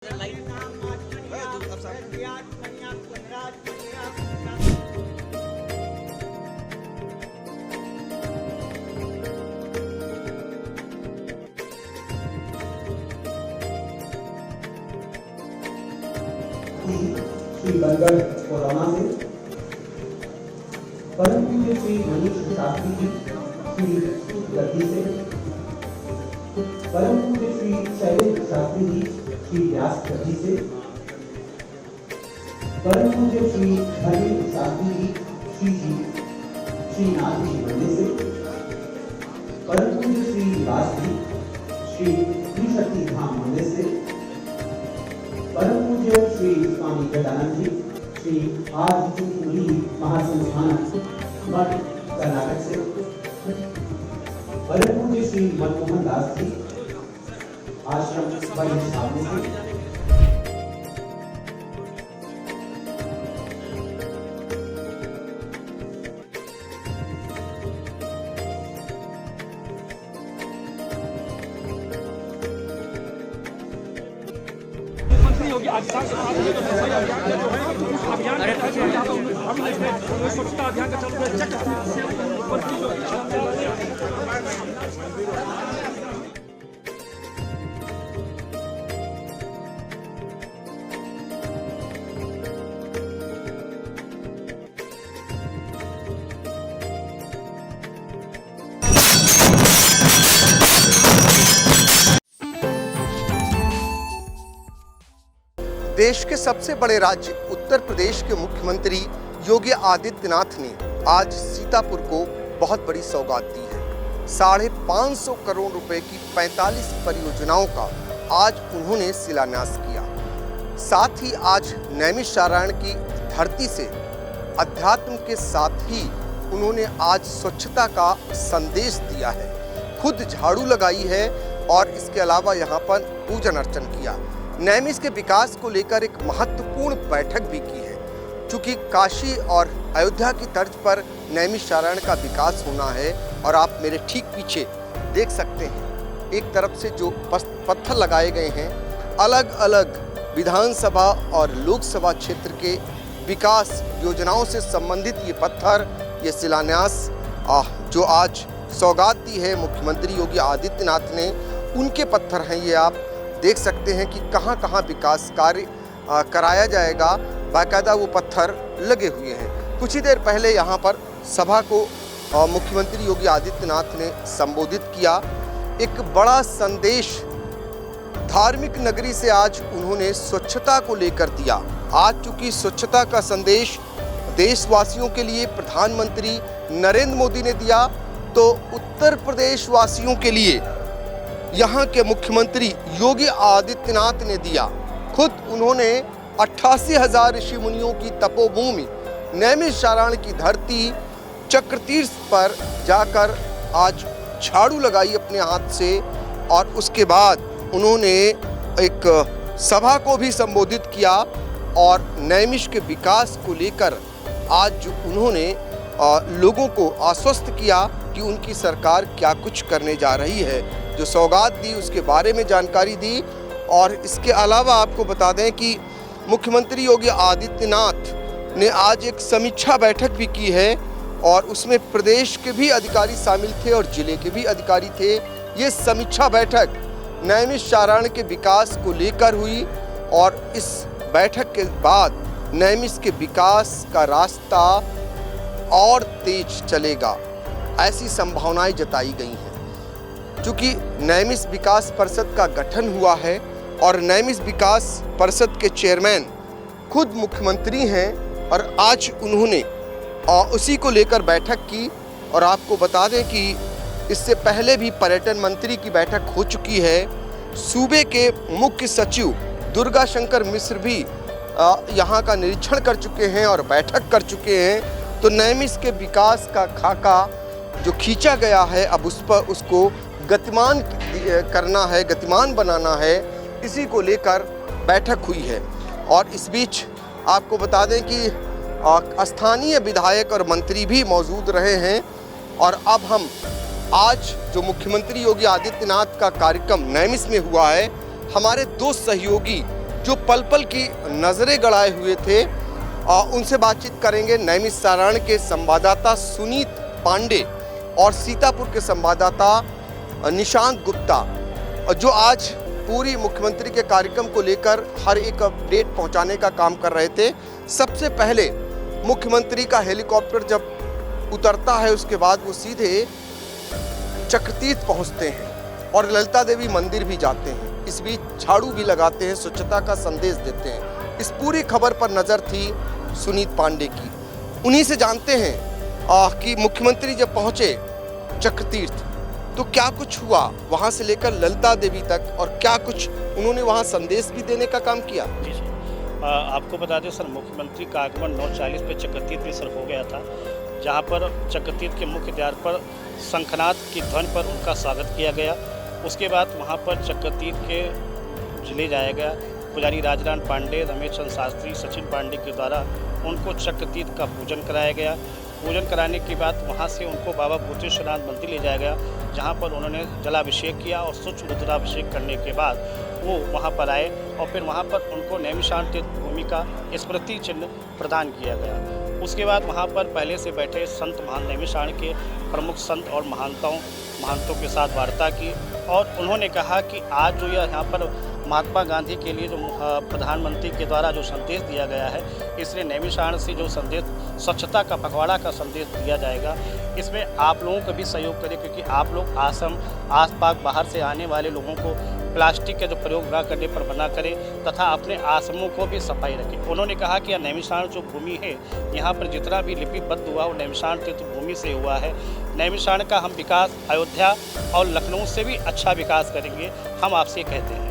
Shri Bargarh corona से परम पूज्य श्री मनीष शास्त्री जी श्री गद्दी से परम पूज्य श्री शैलेश शास्त्री जी श्री व्यास गद्दी से परम पूज्य श्री धर्मेंद्र शास्त्री जी श्री नाथ जी मंदिर से परम पूज्य श्री वास जी श्री त्रिशक्ति धाम मंदिर से परम पूज्य श्री स्वामी गजानंद जी श्री आदित्य महासंस्थान मठ कर्नाटक से परम पूज्य श्री मनमोहन दास जी आश्रम सामने से योगी आदित्यनाथ अभियान स्वच्छता अभियान का चल देश के सबसे बड़े राज्य उत्तर प्रदेश के मुख्यमंत्री योगी आदित्यनाथ ने आज सीतापुर को बहुत बड़ी सौगात दी है। 550 करोड़ रुपए की 45 परियोजनाओं का आज उन्होंने शिलान्यास किया। साथ ही आज नैमिषारण्य की धरती से अध्यात्म के साथ ही उन्होंने आज स्वच्छता का संदेश दिया है। खुद झाड़ू लगाई है और इसके अलावा यहाँ पर पूजन अर्चन किया। नैमिष के विकास को लेकर एक महत्वपूर्ण बैठक भी की है। चूंकि काशी और अयोध्या की तर्ज पर नैमिषारण्य का विकास होना है और आप मेरे ठीक पीछे देख सकते हैं एक तरफ से जो पत्थर लगाए गए हैं, अलग अलग विधानसभा और लोकसभा क्षेत्र के विकास योजनाओं से संबंधित ये पत्थर, ये शिलान्यास जो आज सौगात दी है मुख्यमंत्री योगी आदित्यनाथ ने, उनके पत्थर हैं। ये आप देख सकते हैं कि कहां कहां विकास कार्य कराया जाएगा, बाकायदा वो पत्थर लगे हुए हैं। कुछ ही देर पहले यहां पर सभा को मुख्यमंत्री योगी आदित्यनाथ ने संबोधित किया। एक बड़ा संदेश धार्मिक नगरी से आज उन्होंने स्वच्छता को लेकर दिया। आज चूंकि स्वच्छता का संदेश देशवासियों के लिए प्रधानमंत्री नरेंद्र मोदी ने दिया, तो उत्तर प्रदेश वासियों के लिए यहाँ के मुख्यमंत्री योगी आदित्यनाथ ने दिया। खुद उन्होंने 88,000 ऋषि मुनियों की तपोभूमि नैमिषारण्य की धरती चक्रतीर्थ पर जाकर आज झाड़ू लगाई अपने हाथ से और उसके बाद उन्होंने एक सभा को भी संबोधित किया और नैमिष के विकास को लेकर आज उन्होंने लोगों को आश्वस्त किया कि उनकी सरकार क्या कुछ करने जा रही है। जो सौगात दी उसके बारे में जानकारी दी। और इसके अलावा आपको बता दें कि मुख्यमंत्री योगी आदित्यनाथ ने आज एक समीक्षा बैठक भी की है और उसमें प्रदेश के भी अधिकारी शामिल थे और जिले के भी अधिकारी थे। ये समीक्षा बैठक नैमिषारण्य के विकास को लेकर हुई और इस बैठक के बाद नैमिष के विकास का रास्ता और तेज चलेगा, ऐसी संभावनाएं जताई गई हैं। चूँकि नैमिष विकास परिषद का गठन हुआ है और नैमिष विकास परिषद के चेयरमैन खुद मुख्यमंत्री हैं और आज उन्होंने उसी को लेकर बैठक की। और आपको बता दें कि इससे पहले भी पर्यटन मंत्री की बैठक हो चुकी है। सूबे के मुख्य सचिव दुर्गा शंकर मिश्र भी यहाँ का निरीक्षण कर चुके हैं और बैठक कर चुके हैं। तो नैमिष के विकास का खाका जो खींचा गया है, अब उस पर उसको गतिमान करना है, गतिमान बनाना है, इसी को लेकर बैठक हुई है। और इस बीच आपको बता दें कि स्थानीय विधायक और मंत्री भी मौजूद रहे हैं। और अब हम आज जो मुख्यमंत्री योगी आदित्यनाथ का कार्यक्रम नैमिष में हुआ है, हमारे दो सहयोगी जो पल पल की नज़रें गड़ाए हुए थे। उनसे बातचीत करेंगे। नैमिषारण्य के संवाददाता सुनीत पांडे और सीतापुर के संवाददाता निशांत गुप्ता, जो आज पूरी मुख्यमंत्री के कार्यक्रम को लेकर हर एक अपडेट पहुंचाने का काम कर रहे थे। सबसे पहले मुख्यमंत्री का हेलीकॉप्टर जब उतरता है, उसके बाद वो सीधे चक्रतीर्थ पहुंचते हैं और ललिता देवी मंदिर भी जाते हैं। इस बीच झाड़ू भी लगाते हैं, स्वच्छता का संदेश देते हैं। इस पूरी खबर पर नज़र थी सुनीत पांडे की। उन्हीं से जानते हैं कि मुख्यमंत्री जब पहुंचे चक्रतीर्थ तो क्या कुछ हुआ वहां से लेकर ललिता देवी तक, और क्या कुछ उन्होंने वहां संदेश भी देने का काम किया। जी सर, आपको बता दें सर, मुख्यमंत्री का आगमन 9:40 पे चक्रतीर्थ में सर हो गया था, जहां पर चक्रतीर्थ के मुख्य द्वार पर शंखनाद की ध्वनि पर उनका स्वागत किया गया। उसके बाद वहां पर चक्रतीर्थ के ले जाया गया। पुजारी राजनारायण पांडे, रमेश चंद्र शास्त्री, सचिन पांडे के द्वारा उनको चक्रतीर्थ का पूजन कराया गया। पूजन कराने के बाद वहां से उनको बाबा भूतेश्वरनाथ मंदिर ले जाया गया, जहां पर उन्होंने जलाभिषेक किया और सूक्ष्म रुद्राभिषेक करने के बाद वो वहां पर आए और फिर वहां पर उनको नैमिषारण्य तीर्थ भूमि का स्मृति चिन्ह प्रदान किया गया। उसके बाद वहां पर पहले से बैठे संत महान नैमिषारण्य के प्रमुख संत और महंतों के साथ वार्ता की और उन्होंने कहा कि आज जो यहाँ पर महात्मा गांधी के लिए जो प्रधानमंत्री के द्वारा जो संदेश दिया गया है, इसलिए नैमिषारण्य से जो संदेश स्वच्छता का पखवाड़ा का संदेश दिया जाएगा, इसमें आप लोगों का भी सहयोग करें, क्योंकि आप लोग आसपास बाहर से आने वाले लोगों को प्लास्टिक का जो प्रयोग न करने पर मना करें तथा अपने आश्रमों को भी सफाई रखें। उन्होंने कहा कि यह नैमिषारण्य जो भूमि है, यहाँ पर जितना भी लिपिबद्ध हुआ वो नैमिषारण्य तीर्थ भूमि से हुआ है। नैमिषारण्य का हम विकास अयोध्या और लखनऊ से भी अच्छा विकास करेंगे, हम आपसे कहते हैं।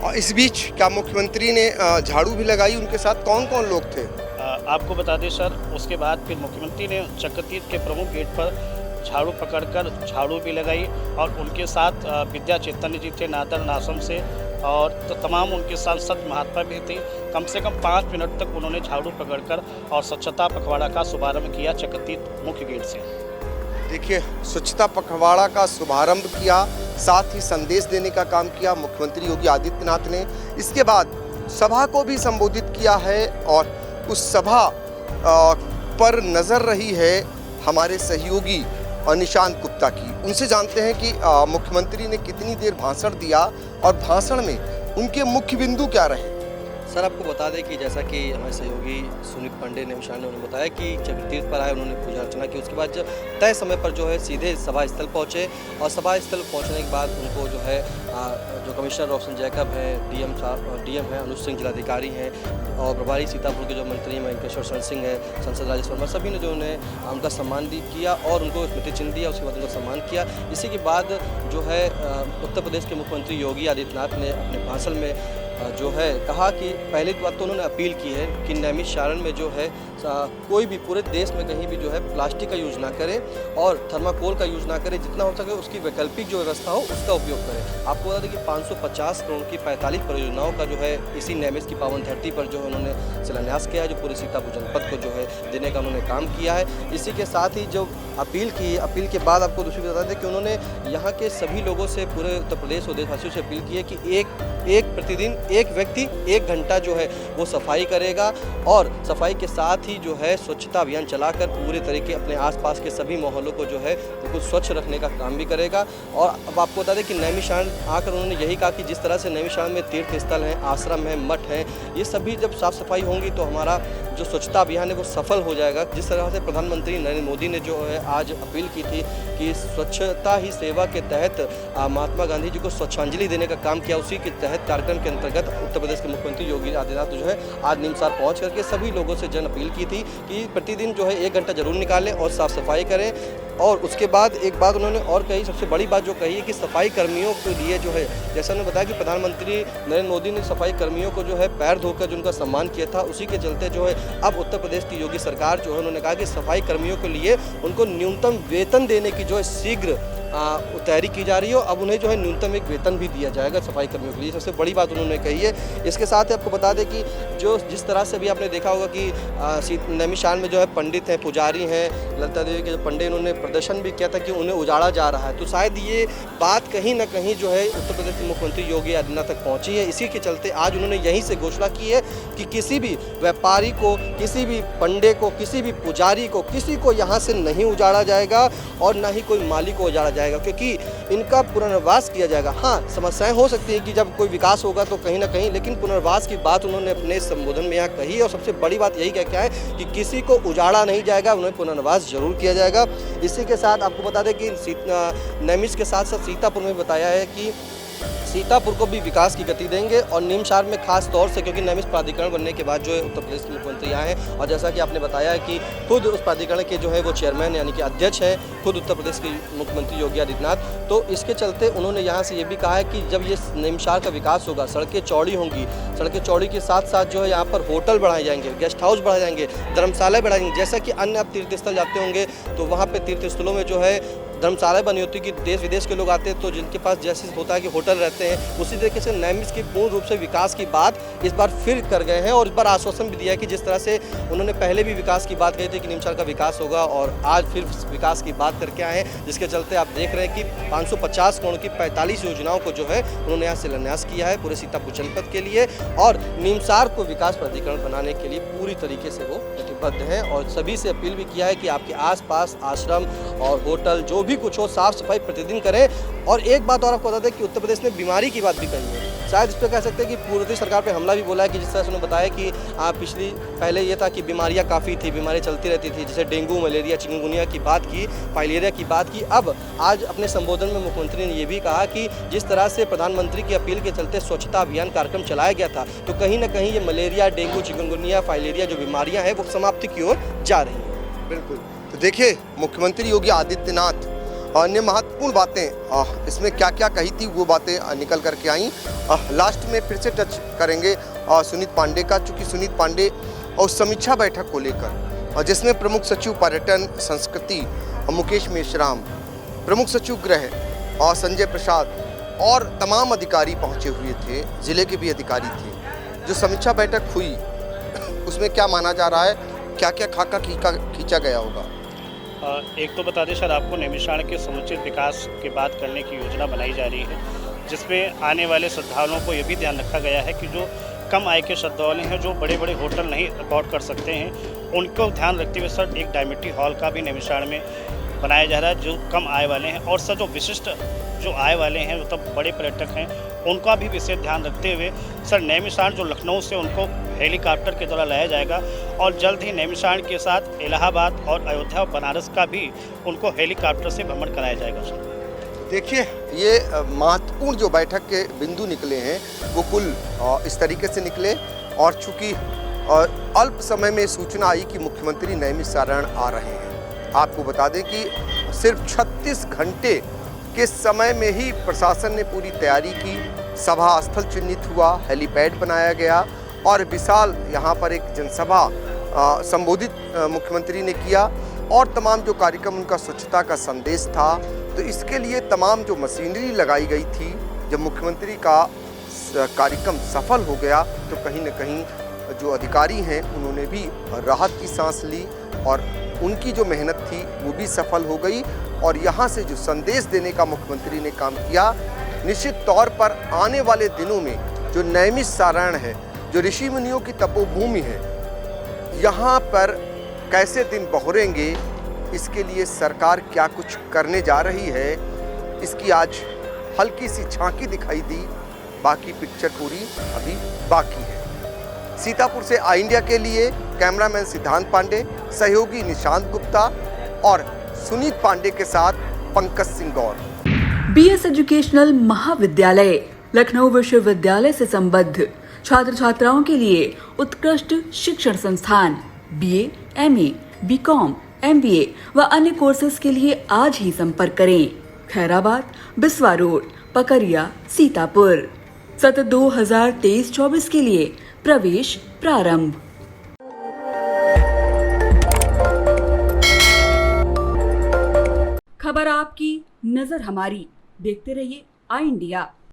और इस बीच क्या मुख्यमंत्री ने झाड़ू भी लगाई? उनके साथ कौन कौन लोग थे? आपको बता दें सर, उसके बाद फिर मुख्यमंत्री ने चक्रतीर्थ के प्रमुख गेट पर झाड़ू पकड़कर झाड़ू भी लगाई और उनके साथ विद्या चैतन्य जी थे नादर आश्रम से, और तो तमाम उनके साथ संत महात्मा भी थे। कम से कम 5 मिनट तक उन्होंने झाड़ू पकड़कर और स्वच्छता पखवाड़ा का शुभारंभ किया चक्रतीर्थ मुख्य गेट से। देखिए, स्वच्छता पखवाड़ा का शुभारंभ किया, साथ ही संदेश देने का काम किया मुख्यमंत्री योगी आदित्यनाथ ने। इसके बाद सभा को भी संबोधित किया है और उस सभा पर नज़र रही है हमारे सहयोगी निशांत गुप्ता की। उनसे जानते हैं कि मुख्यमंत्री ने कितनी देर भाषण दिया और भाषण में उनके मुख्य बिंदु क्या रहे। सर, आपको बता दें कि जैसा कि हमारे सहयोगी सुनीत पांडे नैमिषारण्य ने उन्होंने बताया कि चक्रतीर्थ पर आए, उन्होंने पूजा अर्चना की। उसके बाद जब तय समय पर जो है सीधे सभा स्थल पहुँचे और सभा स्थल पहुँचने के बाद उनको जो है जो कमिश्नर रोशन जैकब हैं, डीएम हैं, अनुज सिंह जिलाधिकारी हैं और प्रभारी सीतापुर के जो मंत्री हैं वेंकटेश्वर सिंह है, सांसद राजेश वर्मा, सभी ने जो उन्हें उनका सम्मान किया और उनको स्मृति चिन्ह दिया। उसके बाद उनका सम्मान किया। इसी के बाद जो है उत्तर प्रदेश के मुख्यमंत्री योगी आदित्यनाथ ने अपने भाषण में जो है कहा कि पहली बात तो उन्होंने अपील की है कि नैमिषारण्य में जो है कोई भी पूरे देश में कहीं भी जो है प्लास्टिक का यूज़ ना करे और थर्माकोल का यूज़ ना करे, जितना हो सके उसकी वैकल्पिक जो व्यवस्था हो उसका उपयोग करें। आपको बता दें कि 550 करोड़ की 45 परियोजनाओं का जो है इसी नैमिष की पावन धरती पर जो है उन्होंने शिलान्यास किया है, जो पूरे सीतापुर जनपद को जो है देने का उन्होंने काम किया है। इसी के साथ ही जो अपील की, अपील के बाद आपको दूसरी बता दें कि उन्होंने यहाँ के सभी लोगों से, पूरे उत्तर प्रदेश और देशवासियों से अपील की है कि एक प्रतिदिन एक व्यक्ति 1 घंटा जो है वो सफाई करेगा और सफाई के साथ ही जो है स्वच्छता अभियान चलाकर पूरे तरीके अपने आसपास के सभी मोहल्लों को जो है बिल्कुल स्वच्छ रखने का काम भी करेगा। और अब आपको बता दें कि नैमिषारण्य आकर उन्होंने यही कहा कि जिस तरह से नैमिषारण्य में तीर्थ स्थल हैं, आश्रम हैं, मठ हैं, ये सभी जब साफ सफाई होंगी तो हमारा जो स्वच्छता अभियान है वो सफल हो जाएगा। जिस तरह से प्रधानमंत्री नरेंद्र मोदी ने जो है आज अपील की थी कि स्वच्छता ही सेवा के तहत महात्मा गांधी जी को स्वच्छांजलि देने का काम किया, उसी के तहत कार्यक्रम के अंतर्गत उत्तर प्रदेश के मुख्यमंत्री योगी आदित्यनाथ जो है आज निमसार पहुंच करके सभी लोगों से जन अपील की थी कि प्रतिदिन जो है 1 घंटा जरूर निकालें और साफ सफाई करें। और उसके बाद एक बात उन्होंने और कही, सबसे बड़ी बात जो कही है कि सफाई कर्मियों के लिए जो है, जैसा उन्होंने बताया कि प्रधानमंत्री नरेंद्र मोदी ने सफाई कर्मियों को जो है पैर धोकर जो उनका सम्मान किया था, उसी के चलते जो है अब उत्तर प्रदेश की योगी सरकार जो है उन्होंने कहा कि सफाई कर्मियों के लिए उनको न्यूनतम वेतन देने की जो है शीघ्र तैयारी की जा रही है और अब उन्हें जो है न्यूनतम एक वेतन भी दिया जाएगा सफाई कर्मियों के लिए। सबसे बड़ी बात उन्होंने कही है। इसके साथ ही आपको बता दें कि जिस तरह से भी आपने देखा होगा कि नैमिषारण्य में जो है पंडित हैं, पुजारी हैं, ललिता देवी के जो पंडित, उन्होंने प्रदर्शन भी किया था कि उन्हें उजाड़ा जा रहा है। तो शायद ये बात कहीं ना कहीं जो है उत्तर प्रदेश के मुख्यमंत्री योगी आदित्यनाथ तक पहुंची है। इसी के चलते आज उन्होंने यहीं से घोषणा की है कि किसी भी व्यापारी को, किसी भी पंडे को, किसी भी पुजारी को, किसी को यहाँ से नहीं उजाड़ा जाएगा और ना ही कोई माली को उजाड़ा जाएगा, क्योंकि इनका पुनर्वास किया जाएगा। हाँ, समस्याएं हो सकती है कि जब कोई विकास होगा तो कहीं ना कहीं, लेकिन पुनर्वास की बात उन्होंने अपने संबोधन में यहाँ कही। और सबसे बड़ी बात यही क्या है कि किसी को उजाड़ा नहीं जाएगा, उन्हें पुनर्वास जरूर किया जाएगा। इसी के साथ आपको बता दें कि नैमिष के साथ साथ सीतापुर में बताया है कि सीतापुर को भी विकास की गति देंगे और निमशार में खास तौर से, क्योंकि नैमिष प्राधिकरण बनने के बाद जो है उत्तर प्रदेश के मुख्यमंत्री आए हैं और जैसा कि आपने बताया है कि खुद उस प्राधिकरण के जो है वो चेयरमैन यानी कि अध्यक्ष हैं खुद उत्तर प्रदेश के मुख्यमंत्री योगी आदित्यनाथ। तो इसके चलते उन्होंने यहाँ से ये भी कहा है कि जब ये निमशार का विकास होगा, सड़कें चौड़ी होंगी, सड़कें चौड़ी के साथ साथ जो है यहाँ पर होटल बढ़ाए जाएंगे, गेस्ट हाउस बढ़ाए जाएंगे, धर्मशाला बढ़ाएंगे। जैसा कि अन्य आप तीर्थ स्थल जाते होंगे तो वहाँ पर तीर्थ स्थलों में जो है धर्मशाला बनी होती है कि देश विदेश के लोग आते हैं, तो जिनके पास जैसे होता है कि होटल रहते हैं, उसी तरीके से नैमिष की पूर्ण रूप से विकास की बात इस बार फिर कर गए हैं। और इस बार आश्वासन भी दिया है कि जिस तरह से उन्होंने पहले भी विकास की बात कही थी कि निमशार का विकास होगा, और आज फिर विकास की बात करके आए हैं, जिसके चलते आप देख रहे हैं कि 550 करोड़ की 45 योजनाओं को जो है उन्होंने यहाँ शिलान्यास किया है पूरे सीतापुर जनपद के लिए। और निमशार को विकास प्राधिकरण बनाने के लिए पूरी तरीके से वो प्रतिबद्ध हैं और सभी से अपील भी किया है कि आपके आसपास आश्रम और होटल जो भी कुछ हो, साफ सफाई प्रतिदिन करें। और एक बात और आपको बता दें कि उत्तर प्रदेश ने बीमारी की बात भी कही है। शायद इस पर कह सकते हैं कि पूर्व सरकार पे हमला भी बोला है कि जिस तरह से उन्होंने बताया कि पहले ये था कि बीमारियां काफ़ी थी, बीमारियां चलती रहती थी, जैसे डेंगू, मलेरिया, चिकनगुनिया की बात की, फाइलेरिया की बात की। अब आज अपने संबोधन में मुख्यमंत्री ने ये भी कहा कि जिस तरह से प्रधानमंत्री की अपील के चलते स्वच्छता अभियान कार्यक्रम चलाया गया था, तो कहीं ना कहीं ये मलेरिया, डेंगू, चिकनगुनिया, फाइलेरिया जो बीमारियाँ हैं वो समाप्ति की ओर जा रही हैं। बिल्कुल। तो देखिए मुख्यमंत्री योगी आदित्यनाथ अन्य महत्वपूर्ण बातें इसमें क्या क्या कही थी वो बातें निकल करके आई। लास्ट में फिर से टच करेंगे सुनीत पांडे का, चूँकि सुनीत पांडे और समीक्षा बैठक को लेकर जिसमें प्रमुख सचिव पर्यटन संस्कृति मुकेश मेश्राम, प्रमुख सचिव गृह और संजय प्रसाद और तमाम अधिकारी पहुंचे हुए थे, जिले के भी अधिकारी थे। जो समीक्षा बैठक हुई उसमें क्या माना जा रहा है, क्या क्या खाका खींचा गया होगा? एक तो बता दें सर आपको, नैमिषारण्य के समुचित विकास की बात करने की योजना बनाई जा रही है, जिसमें आने वाले श्रद्धालुओं को ये भी ध्यान रखा गया है कि जो कम आय के श्रद्धालु हैं, जो बड़े बड़े होटल नहीं अफोर्ड कर सकते हैं, उनको ध्यान रखते हुए सर एक डायमेट्री हॉल का भी नैमिषारण्य में बनाया जा रहा है, जो कम आय वाले हैं। और सर जो विशिष्ट जो आय वाले हैं, मतलब बड़े पर्यटक हैं, उनका भी विशेष ध्यान रखते हुए सर नैमिषारण्य जो लखनऊ से उनको हेलीकॉप्टर के द्वारा लाया जाएगा और जल्द ही नैमिषारण्य के साथ इलाहाबाद और अयोध्या और बनारस का भी उनको हेलीकॉप्टर से भ्रमण कराया जाएगा सर। देखिए ये महत्वपूर्ण जो बैठक के बिंदु निकले हैं वो कुल इस तरीके से निकले। और चूँकि अल्प समय में सूचना आई कि मुख्यमंत्री नैमिषारण्य आ रहे हैं, आपको बता दें कि सिर्फ 36 घंटे के समय में ही प्रशासन ने पूरी तैयारी की, सभा स्थल चिन्हित हुआ, हेलीपैड बनाया गया और विशाल यहाँ पर एक जनसभा संबोधित मुख्यमंत्री ने किया। और तमाम जो कार्यक्रम उनका स्वच्छता का संदेश था, तो इसके लिए तमाम जो मशीनरी लगाई गई थी, जब मुख्यमंत्री का कार्यक्रम सफल हो गया तो कहीं न कहीं जो अधिकारी हैं उन्होंने भी राहत की सांस ली और उनकी जो मेहनत थी वो भी सफल हो गई। और यहाँ से जो संदेश देने का मुख्यमंत्री ने काम किया, निश्चित तौर पर आने वाले दिनों में जो नैमिषारण्य है, जो ऋषि मुनियों की तपोभूमि है, यहाँ पर कैसे दिन बहरेंगे, इसके लिए सरकार क्या कुछ करने जा रही है, इसकी आज हल्की सी झांकी दिखाई दी। बाकी पिक्चर पूरी अभी बाकी है। सीतापुर से आई इंडिया के लिए कैमरामैन सिद्धांत पांडे, सहयोगी निशांत गुप्ता और सुनीत पांडे के साथ पंकज सिंह गौर। बीएस एजुकेशनल महाविद्यालय लखनऊ विश्वविद्यालय से संबद्ध छात्र छात्राओं के लिए उत्कृष्ट शिक्षण संस्थान बीए, एमए, बीकॉम, एमबीए व अन्य कोर्सेज के लिए आज ही संपर्क करें। खैराबाद, बिस्वा रोड, पकरिया, सीतापुर। सत्र 2023-24 के लिए प्रवेश प्रारंभ। खबर आपकी, नजर हमारी। देखते रहिए आई इंडिया।